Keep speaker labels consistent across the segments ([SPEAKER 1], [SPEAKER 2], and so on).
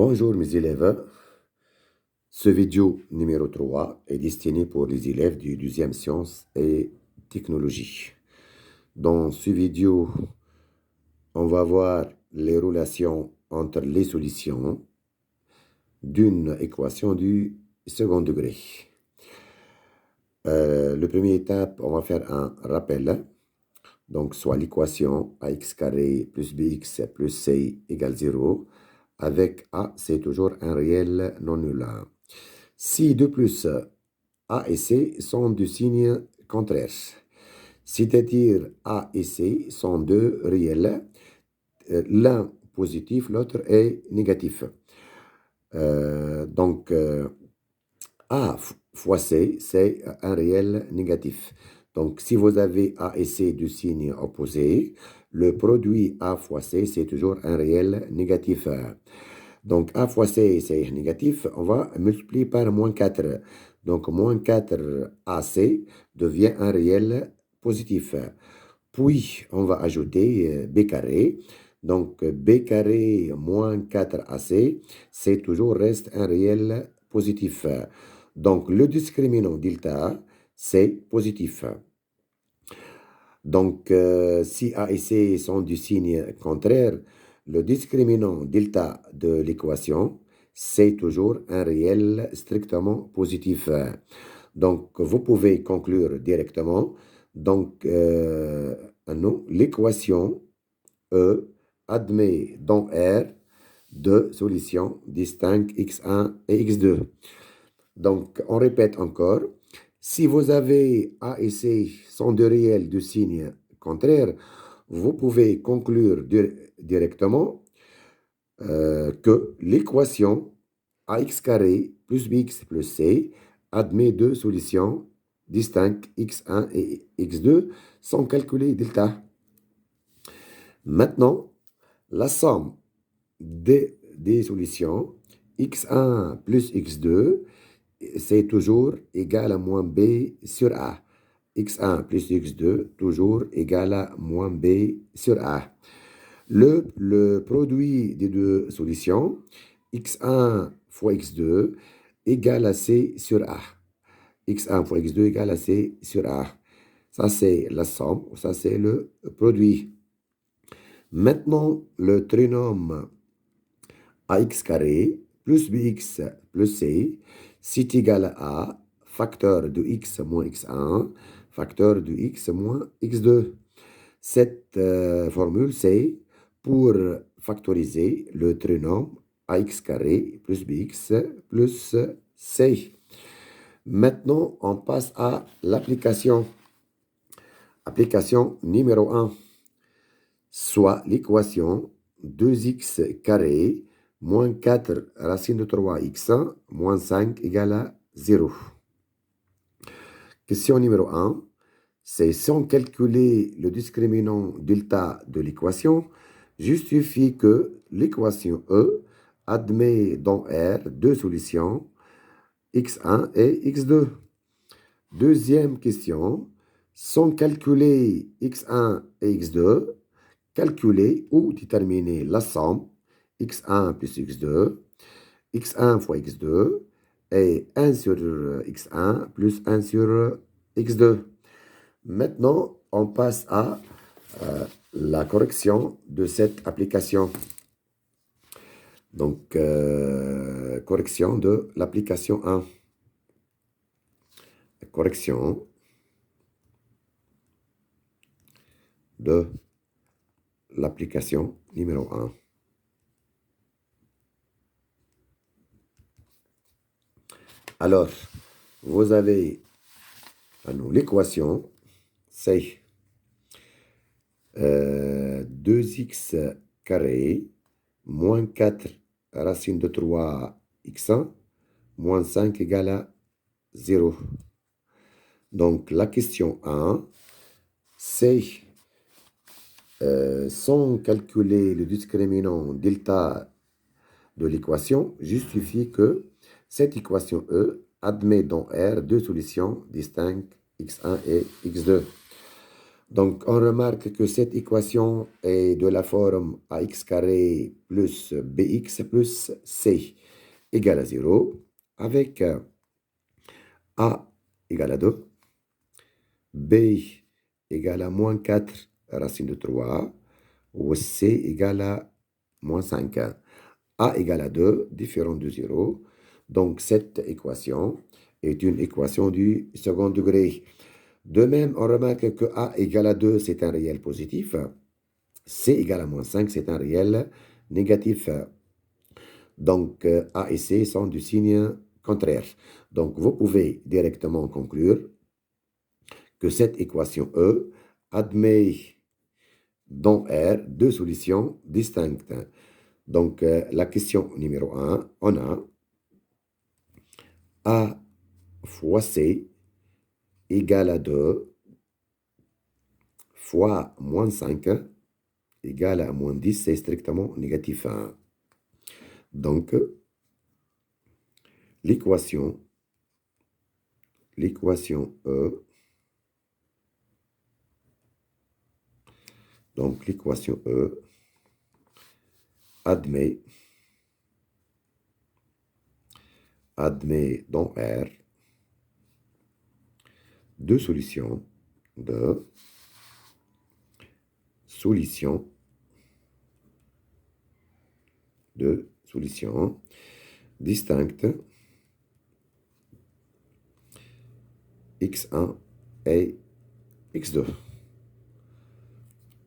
[SPEAKER 1] Bonjour mes élèves, ce vidéo numéro 3 est destiné pour les élèves du 12e sciences et technologie. Dans ce vidéo, on va voir les relations entre les solutions d'une équation du second degré. La première étape, on va faire un rappel. Donc, soit l'équation ax carré plus bx plus c égale 0, avec a, c'est toujours un réel non nul. Si de plus, a et c sont de signes contraires, c'est-à-dire a et c sont deux réels, l'un positif, l'autre est négatif. Donc, a fois c, c'est un réel négatif. Donc, si vous avez A et C de signes opposés, le produit A fois C, c'est toujours un réel négatif. Donc, A fois C, c'est négatif. On va multiplier par moins 4. Donc, moins 4 AC devient un réel positif. Puis, on va ajouter B carré. Donc, B carré moins 4 AC, c'est toujours reste un réel positif. Donc, le discriminant delta, c'est positif. Donc, si A et C sont du signe contraire, le discriminant delta de l'équation, c'est toujours un réel strictement positif. Donc, vous pouvez conclure directement. Donc, l'équation E admet dans R deux solutions distinctes x1 et x2. Donc, on répète encore. Si vous avez A et C sont de réels de signes contraires, vous pouvez conclure directement que l'équation ax carré plus bx plus c admet deux solutions distinctes x1 et x2 sans calculer delta. Maintenant, la somme des solutions x1 plus x2, c'est toujours égal à moins b sur a. x1 plus x2, toujours égal à moins b sur a. Le produit des deux solutions, x1 fois x2, égale à c sur a. x1 fois x2 égale à c sur a. Ça, c'est la somme, ça, c'est le produit. Maintenant, le trinôme ax carré plus bx plus c, c'est égal à a, facteur de x moins x1, facteur de x moins x2. Cette formule, c'est pour factoriser le trinôme ax carré plus bx plus c. Maintenant, on passe à l'application. Application numéro 1, soit l'équation 2x carré moins 4 racine de 3x1 moins 5 égale à 0. Question numéro 1, c'est sans calculer le discriminant delta de l'équation, justifie que l'équation E admet dans R deux solutions, x1 et x2. Deuxième question, sans calculer x1 et x2, calculer ou déterminer la somme x1 plus x2, x1 fois x2 et 1 sur x1 plus 1 sur x2. Maintenant, on passe à la correction de cette application. Donc, correction de l'application 1. Correction de l'application numéro 1. Alors, vous avez l'équation, c'est 2x carré moins 4 racine de 3 x1 moins 5 égale à 0. Donc, la question 1, c'est sans calculer le discriminant delta de l'équation, justifie que cette équation E admet dans R deux solutions distinctes x1 et x2. Donc, on remarque que cette équation est de la forme ax carré plus bx plus c égale à 0, avec a égale à 2, b égale à moins 4 racine de 3, ou c égale à moins 5. A égale à 2, différent de 0. Donc, cette équation est une équation du second degré. De même, on remarque que A égale à 2, c'est un réel positif. C égale à moins 5, c'est un réel négatif. Donc, A et C sont du signe contraire. Donc, vous pouvez directement conclure que cette équation E admet dans R deux solutions distinctes. Donc, la question numéro 1, on a A fois C égale à 2 fois moins 5 égale à moins 10, c'est strictement négatif 1. Donc, l'équation E, donc l'équation E admet dans R deux solutions distinctes x1 et x2.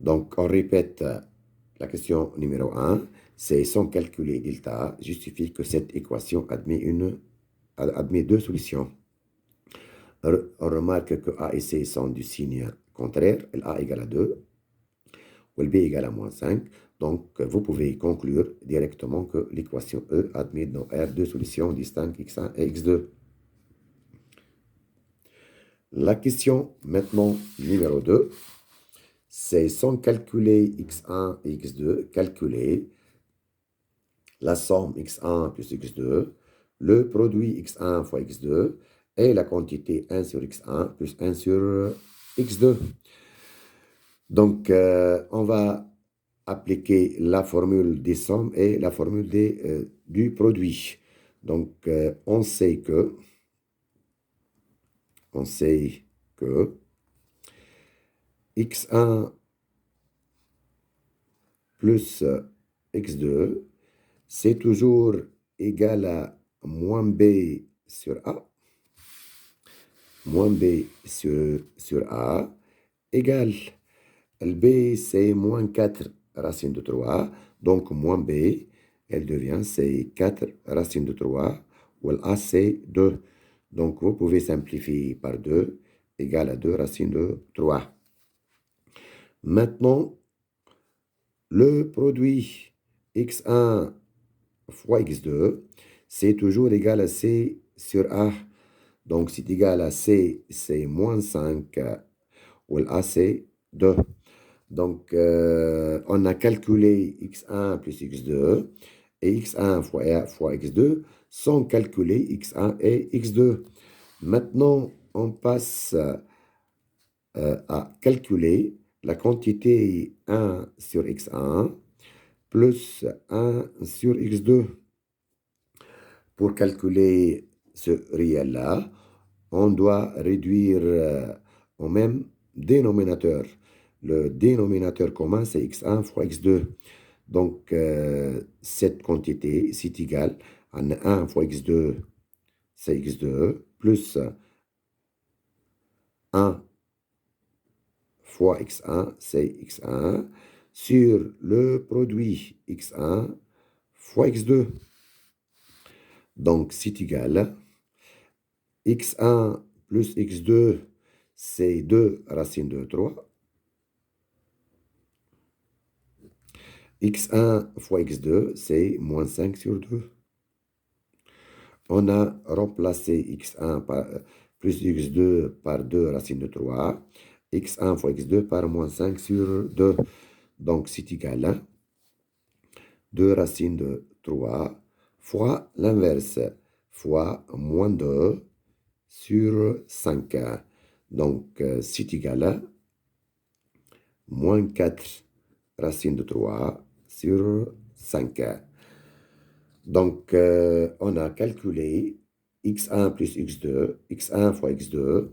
[SPEAKER 1] Donc, on répète la question numéro 1. C'est sans calculer delta, justifie que cette équation admet deux solutions. On remarque que A et C sont du signe contraire. A égale à 2, ou B égale à moins 5. Donc, vous pouvez conclure directement que l'équation E admet dans R deux solutions distinctes x1 et x2. La question maintenant numéro 2, c'est sans calculer x1 et x2, calculer la somme x1 plus x2, le produit x1 fois x2 et la quantité 1 sur x1 plus 1 sur x2. Donc, on va appliquer la formule des sommes et la formule du produit. Donc, on sait que x1 plus x2, c'est toujours égal à moins b sur a, moins b sur a, égale, le b c'est moins 4 racine de 3, donc moins b, elle devient c'est 4 racine de 3, ou a c'est 2. Donc vous pouvez simplifier par 2, égal à 2 racine de 3. Maintenant, le produit x1 fois x2, c'est toujours égal à c sur a. Donc, c'est égal à c, c'est moins 5, ou a, c'est 2. Donc, on a calculé x1 plus x2, et x1 fois x2 sans calculer x1 et x2. Maintenant, on passe à calculer la quantité 1 sur x1 plus 1 sur x2. Pour calculer ce réel-là, on doit réduire au même dénominateur. Le dénominateur commun, c'est x1 fois x2. Donc, cette quantité, c'est égal à 1 fois x2, c'est x2, plus 1 fois x1, c'est x1, sur le produit x1 fois x2. Donc, c'est égal à x1 plus x2, c'est 2 racine de 3. x1 fois x2, c'est moins 5 sur 2. On a remplacé x1 plus x2 par 2 racine de 3. x1 fois x2 par moins 5 sur 2. Donc, c'est égal à 2 racine de 3 fois l'inverse, fois moins 2 sur 5. Donc, c'est égal à moins 4 racine de 3 sur 5. Donc, on a calculé x1 plus x2, x1 fois x2,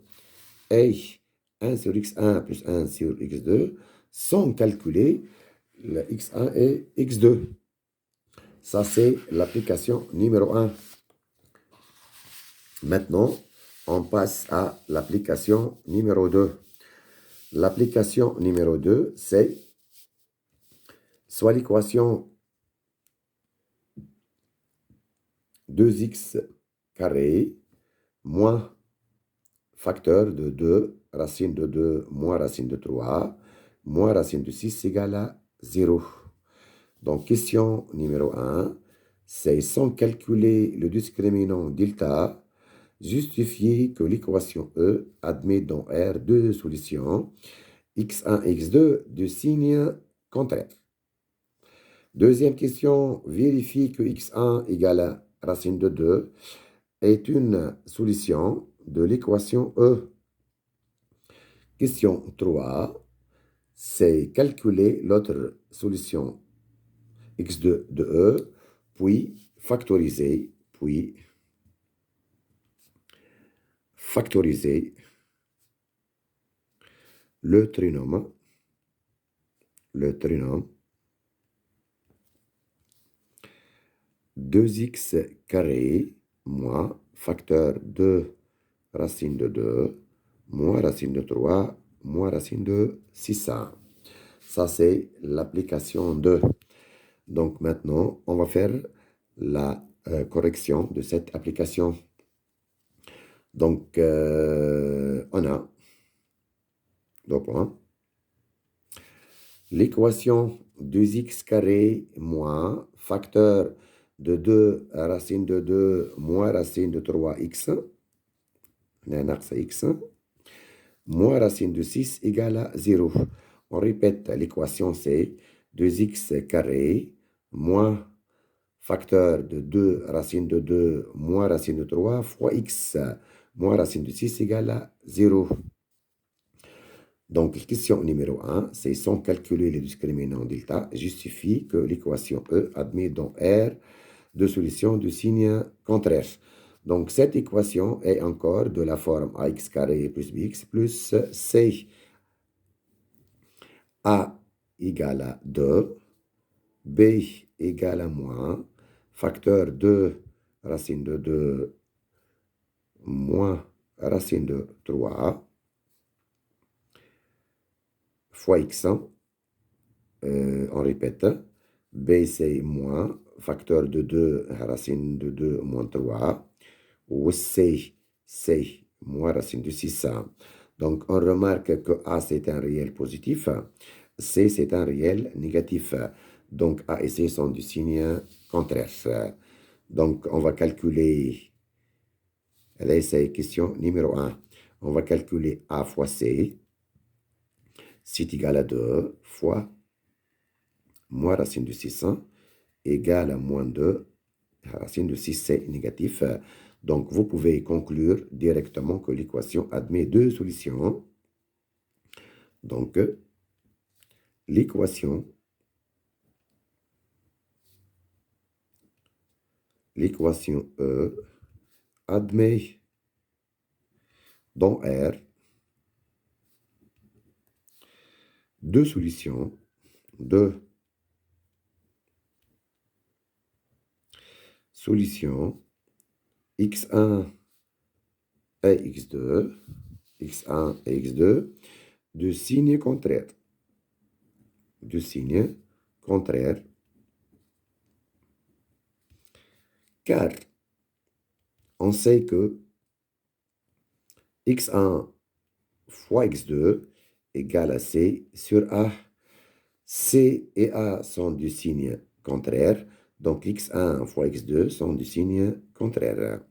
[SPEAKER 1] et 1 sur x1 plus 1 sur x2, sans calculer le x1 et x2. Ça, c'est l'application numéro 1. Maintenant, on passe à l'application numéro 2. L'application numéro 2, c'est soit l'équation 2x carré moins facteur de 2, racine de 2 moins racine de 3, moins racine de 6 égale à 0. Donc, question numéro 1, c'est sans calculer le discriminant delta, justifier que l'équation E admet dans R deux solutions, x1, x2, de signe contraire. Deuxième question, vérifie que x1 égale à racine de 2 est une solution de l'équation E. Question 3, c'est calculer l'autre solution x2 de E, puis factoriser le trinôme 2x carré moins facteur de racine de 2 moins racine de 3 moins racine de 6. Ça, c'est l'application 2. Donc, maintenant, on va faire la correction de cette application. Donc, on a 2 points. L'équation 2x carré moins facteur de 2 racine de 2 moins racine de 3x, x, moins racine de 6 égale à 0. On répète l'équation, c'est 2x carré moins facteur de 2 racine de 2 moins racine de 3 fois x moins racine de 6 égale à 0. Donc, question numéro 1, c'est sans calculer les discriminants delta, justifie que l'équation E admet dans R deux solutions de signe contraire. Donc, cette équation est encore de la forme ax carré plus bx plus c. A égale à 2, b égale à moins, facteur 2 racine de 2 moins racine de 3 fois x. On répète, b c'est moins, facteur de 2 racine de 2 moins 3, ou c c'est moins racine de 6. Donc, on remarque que A, c'est un réel positif, C, c'est un réel négatif. Donc, A et C sont du signe contraire. Donc, on va calculer, là, c'est question numéro 1. On va calculer A fois C, c'est égal à 2, fois moins racine de 6, égale à moins 2, racine de 6, c'est négatif. Donc, vous pouvez conclure directement que l'équation admet deux solutions. Donc, l'équation E admet dans R deux solutions x1 et x2, de signe contraire. Car on sait que x1 fois x2 égale à c sur a. C et a sont du signe contraire, donc x1 fois x2 sont du signe contraire.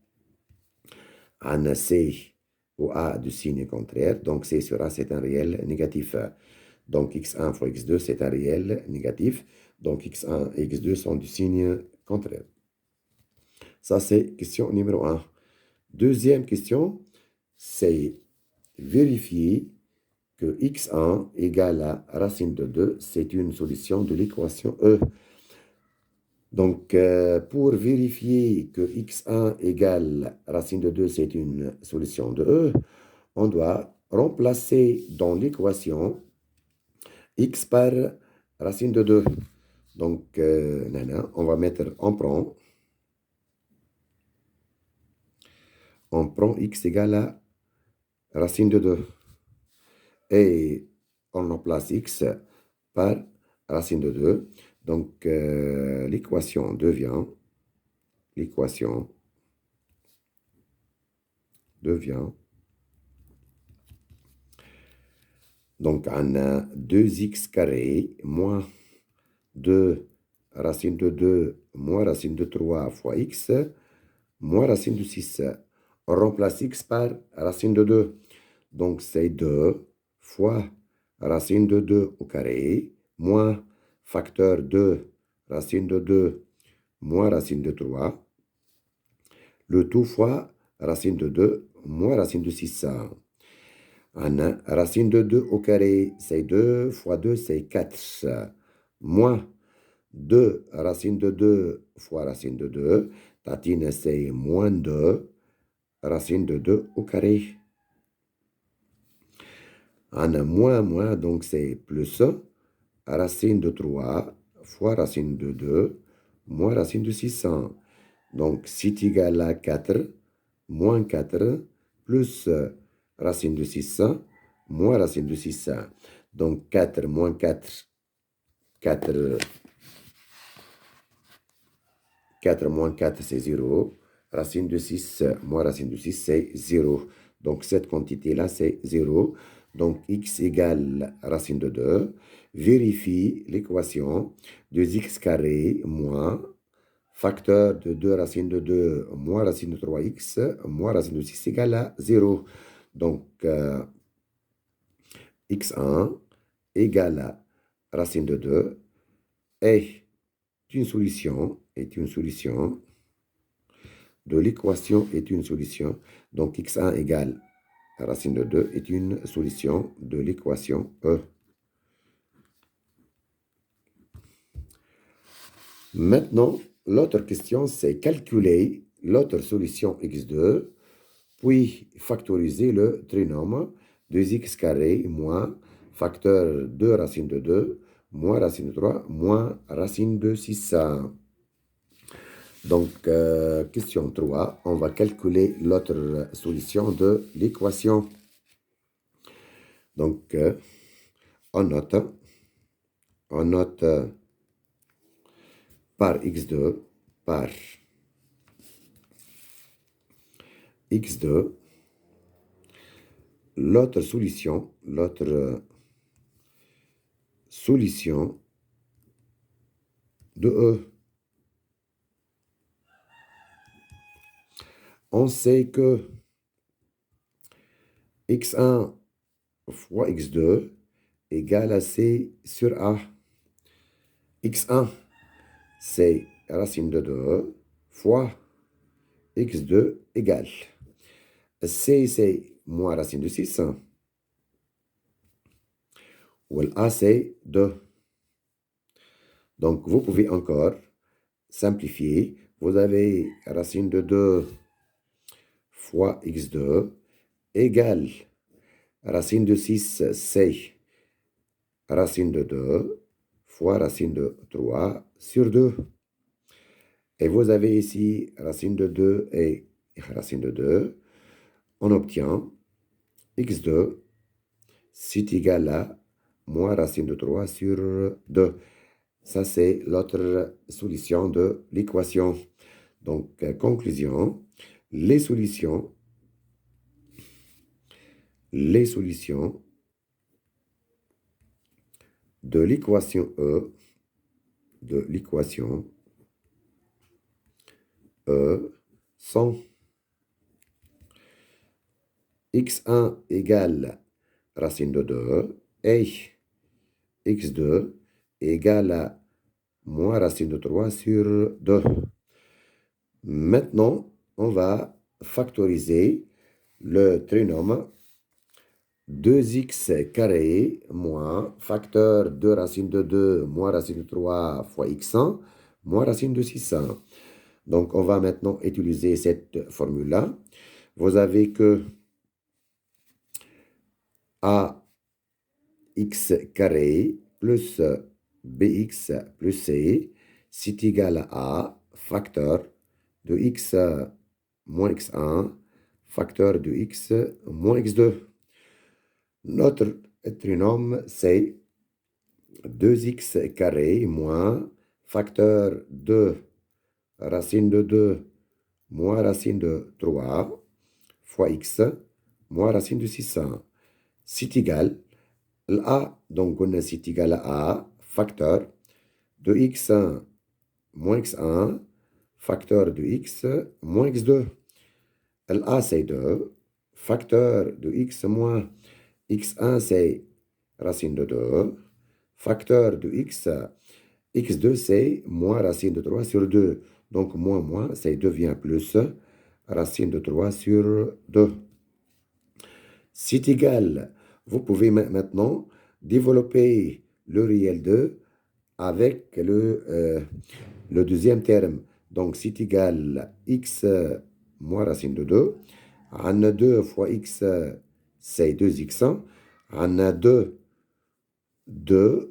[SPEAKER 1] On a c ou a du signe contraire, donc c sur a c'est un réel négatif. Donc x1 fois x2 c'est un réel négatif, donc x1 et x2 sont du signe contraire. Ça c'est question numéro 1. Deuxième question, c'est vérifier que x1 égale à racine de 2, c'est une solution de l'équation E. Donc, pour vérifier que x1 égale racine de 2, c'est une solution de E, on doit remplacer dans l'équation x par racine de 2. Donc, on va mettre, on prend x égale à racine de 2. Et on remplace x par racine de 2. Donc, l'équation devient, donc on a 2x carré moins 2 racine de 2 moins racine de 3 fois x moins racine de 6. On remplace x par racine de 2. Donc, c'est 2 fois racine de 2 au carré, moins facteur 2, racine de 2, moins racine de 3. Le tout fois racine de 2, moins racine de 6. On a racine de 2 au carré, c'est 2 fois 2, c'est 4. Moins 2 racine de 2 fois racine de 2. Tatine, c'est moins 2 racine de 2 au carré. On a moins, donc c'est plus racine de 3 fois racine de 2 moins racine de 600. Donc, c'est égal à 4 moins 4 plus racine de 600 moins racine de 600. Donc, 4 moins 4, 4 moins 4, c'est 0. Racine de 6 moins racine de 6, c'est 0. Donc, cette quantité-là, c'est 0. Donc, x égale racine de 2. Vérifie l'équation de x carré moins facteur de 2 racine de 2 moins racine de 3x moins racine de 6 égale à 0. Donc, x1 égale à racine de 2 est une solution, de l'équation est une solution. Donc, x1 égale racine de 2 est une solution de l'équation E. Maintenant, l'autre question, c'est calculer l'autre solution x2, puis factoriser le trinôme 2x carré moins facteur 2 racine de 2 moins racine de 3 moins racine de 6. Donc, question 3, on va calculer l'autre solution de l'équation. Donc, on note par x2 par x2 l'autre solution de E. On sait que x1 fois x2 égale à c sur a. x1, c'est racine de 2 fois x2 égale. C, c'est moins racine de 6. Ou a, c'est 2. Donc, vous pouvez encore simplifier. Vous avez racine de 2 fois x2 égale racine de 6, c'est racine de 2 fois racine de 3 sur 2. Et vous avez ici racine de 2 et racine de 2. On obtient x2, c'est égal à moins racine de 3 sur 2. Ça, c'est l'autre solution de l'équation. Donc, conclusion, les solutions de l'équation E, sont x1 égale racine de 2 et x2 égale à moins racine de 3 sur 2. Maintenant, on va factoriser le trinôme 2x carré moins facteur de racine de 2 moins racine de 3 fois x1 moins racine de 600. Donc, on va maintenant utiliser cette formule-là. Vous avez que ax carré plus bx plus c, c'est égal à facteur de x moins x1, facteur de x moins x2. Notre trinôme, c'est 2x carré moins facteur de racine de 2 moins racine de 3 fois x moins racine de 600. C'est égal à, donc on a c'est égal à facteur de x1 moins x1, facteur de x moins x2. LA, c'est 2. Facteur de x moins x1, c'est racine de 2. Facteur de x, x2, c'est moins racine de 3 sur 2. Donc, moins, ça devient plus racine de 3 sur 2. C'est égal. Vous pouvez maintenant développer le réel 2 avec le deuxième terme. Donc, c'est égal x moins racine de 2. On a 2 fois x, c'est 2x. On a 2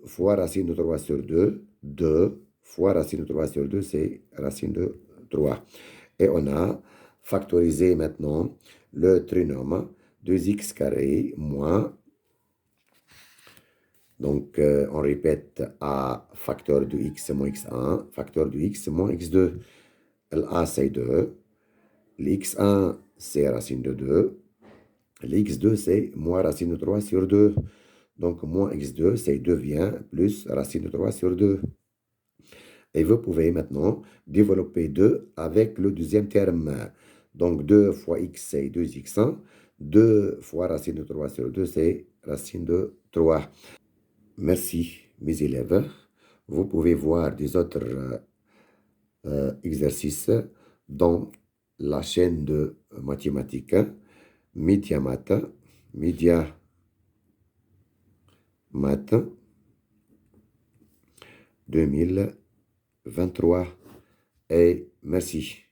[SPEAKER 1] fois racine de 3 sur 2. 2 fois racine de 3 sur 2, c'est racine de 3. Et on a factorisé maintenant le trinôme 2x carré moins. Donc, on répète à facteur de x moins x1, facteur de x moins x2. LA, c'est 2. L'x1, c'est racine de 2. L'x2, c'est moins racine de 3 sur 2. Donc, moins x2, c'est devient plus racine de 3 sur 2. Et vous pouvez maintenant développer 2 avec le deuxième terme. Donc, 2 fois x, c'est 2x1. 2 fois racine de 3 sur 2, c'est racine de 3. Merci, mes élèves. Vous pouvez voir des autres exercices dans la chaîne de mathématiques Mediamath, Mediamath 2023. Et merci.